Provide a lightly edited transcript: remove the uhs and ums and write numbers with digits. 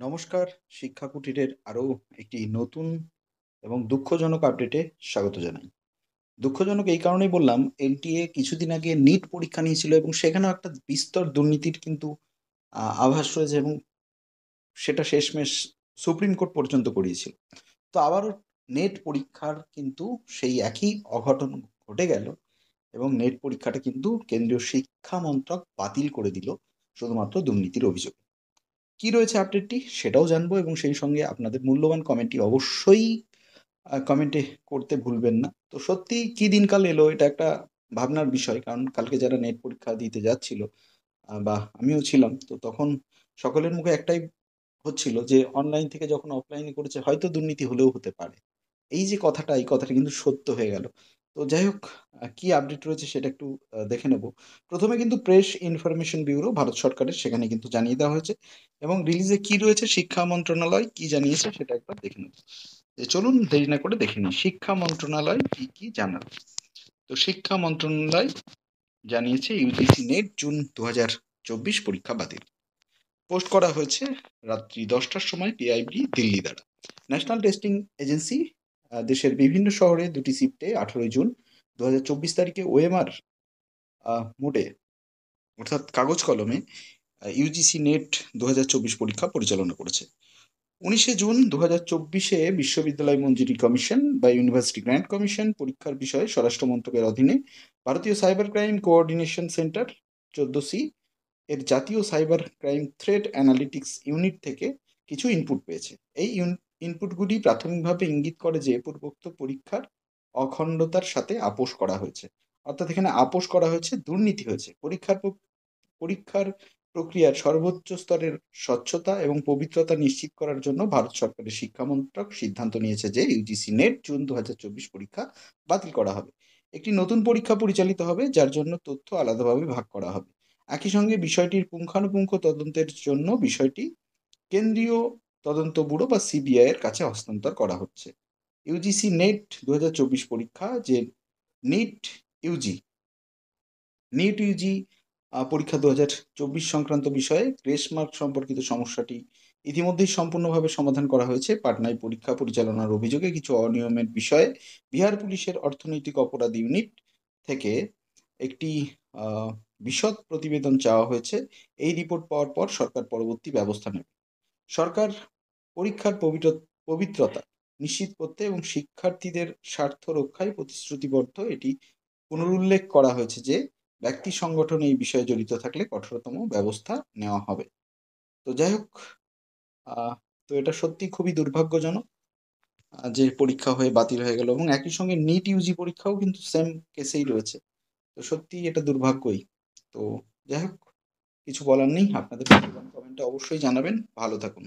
নমস্কার, শিক্ষা কুটিরের আরো একটি নতুন এবং দুঃখজনক আপডেটে স্বাগত জানাই। দুঃখজনক এই কারণেই বললাম, এনটিএ কিছুদিন আগে নিট পরীক্ষা নিয়েছিল এবং সেখানেও একটা বিস্তর দুর্নীতির কিন্তু আভাস রয়েছে এবং সেটা শেষমেশ সুপ্রিম কোর্ট পর্যন্ত করিয়েছিল। তো আবারও নেট পরীক্ষার কিন্তু সেই একই অঘটন ঘটে গেল এবং নেট পরীক্ষাটা কিন্তু কেন্দ্রীয় শিক্ষা মন্ত্রক বাতিল করে দিল শুধুমাত্র দুর্নীতির অভিযোগে। কি রয়েছে আপডেটটি সেটাও জানবো এবং সেই সঙ্গে আপনাদের মূল্যবান কমেন্টটি অবশ্যই কমেন্টে করতে ভুলবেন না। তো সত্যিই কি দিনকাল এলো, এটা একটা ভাবনার বিষয়। কারণ কালকে যারা নেট পরীক্ষা দিতে যাচ্ছিল বা আমিও ছিলাম, তো তখন সকলের মুখে একটাই হচ্ছিল যে অনলাইন থেকে যখন অফলাইনে করেছে হয়তো দুর্নীতি হলেও হতে পারে। এই যে কথাটা, এই কথাটা কিন্তু সত্য হয়ে গেল। তো যাই হোক, কি আপডেট রয়েছে সেটা একটু দেখে নেব। প্রথমে কিন্তু প্রেস ইনফরমেশন ব্যুরো ভারত সরকারের, সেখানে কিন্তু জানিয়ে দেওয়া হয়েছে এবং রিলিজে কি রয়েছে শিক্ষা মন্ত্রণালয় কি জানিয়েছে সেটা একবার দেখে নেব। চলুন দেরি না করে দেখে নিই শিক্ষা মন্ত্রণালয় কি কি জানাল। তো শিক্ষা মন্ত্রণালয় জানিয়েছে ইউজিসি নেট জুন 2024 পরীক্ষা বাতিল। পোস্ট করা হয়েছে রাত্রি 10টার সময় পিআইবি দিল্লি দ্বারা। ন্যাশনাল টেস্টিং এজেন্সি দেশের বিভিন্ন শহরে দুটি শিফটে 18 জুন 2024 তারিখে ওএমআর মোডে, অর্থাৎ কাগজ কলমে ইউজিসি নেট 2024 পরীক্ষা পরিচালনা করেছে। 19 জুন 2024 বিশ্ববিদ্যালয় মঞ্জুরি কমিশন বা ইউনিভার্সিটি গ্র্যান্ট কমিশন পরীক্ষার বিষয়ে স্বরাষ্ট্র মন্ত্রকের অধীনে ভারতীয় cyber crime coordination centre 14C এর জাতীয় cyber crime threat analytics unit থেকে কিছু ইনপুট পেয়েছে। এই ইনপুটগুলি প্রাথমিকভাবে ইঙ্গিত করে যে পূর্বোক্ত পরীক্ষার অখণ্ডতার সাথে আপোস করা হয়েছে। অর্থাৎ এখানে আপোস করা হয়েছে, দুর্নীতি হয়েছে। পরীক্ষার প্রক্রিয়ার সর্বোচ্চ স্তরের স্বচ্ছতা এবং পবিত্রতা নিশ্চিত করার জন্য ভারত সরকারের শিক্ষা মন্ত্রক সিদ্ধান্ত নিয়েছে যে ইউজিসি নেট জুন 2024 পরীক্ষা বাতিল করা হবে। একটি নতুন পরীক্ষা পরিচালিত হবে যার জন্য তথ্য আলাদাভাবে ভাগ করা হবে। একই সঙ্গে বিষয়টির পুঙ্খানুপুঙ্খ তদন্তের জন্য বিষয়টি কেন্দ্রীয় তদন্ত ব্যুরো বা সিবিআই এর কাছে হস্তান্তর করা হচ্ছে। ইউজিসি নেট 2024 পরীক্ষা যে নিট ইউজি নিট ইউজি পরীক্ষা 2024 সংক্রান্ত বিষয়ে গ্রেস মার্ক সম্পর্কিত সমস্যাটি ইতিমধ্যেই সম্পূর্ণভাবে সমাধান করা হয়েছে। পাটনায় পরীক্ষা পরিচালনার অভিযোগে কিছু অনিয়মের বিষয়ে বিহার পুলিশের অর্থনৈতিক অপরাধ ইউনিট থেকে একটি বিশদ প্রতিবেদন চাওয়া হয়েছে। এই রিপোর্ট পাওয়ার পর সরকার পরবর্তী ব্যবস্থা নেবে। সরকার পরীক্ষার পবিত্রতা নিশ্চিত করতে এবং শিক্ষার্থীদের স্বার্থ রক্ষায় প্রতিশ্রুতিবদ্ধ। এটি পুনরুল্লেখ করা হয়েছে যে ব্যক্তি সংগঠন এই বিষয়ে জড়িত থাকলে কঠোরতম ব্যবস্থা নেওয়া হবে। তো যাই হোক, তো এটা সত্যি খুবই দুর্ভাগ্যজনক যে পরীক্ষা হয়ে বাতিল হয়ে গেল এবং একই সঙ্গে নিট ইউজি পরীক্ষাও কিন্তু সেম কেসেই রয়েছে। তো সত্যি এটা দুর্ভাগ্যই। তো যাই হোক, কিছু বলার নেই। আপনাদের কমেন্টে অবশ্যই জানাবেন। ভালো থাকুন।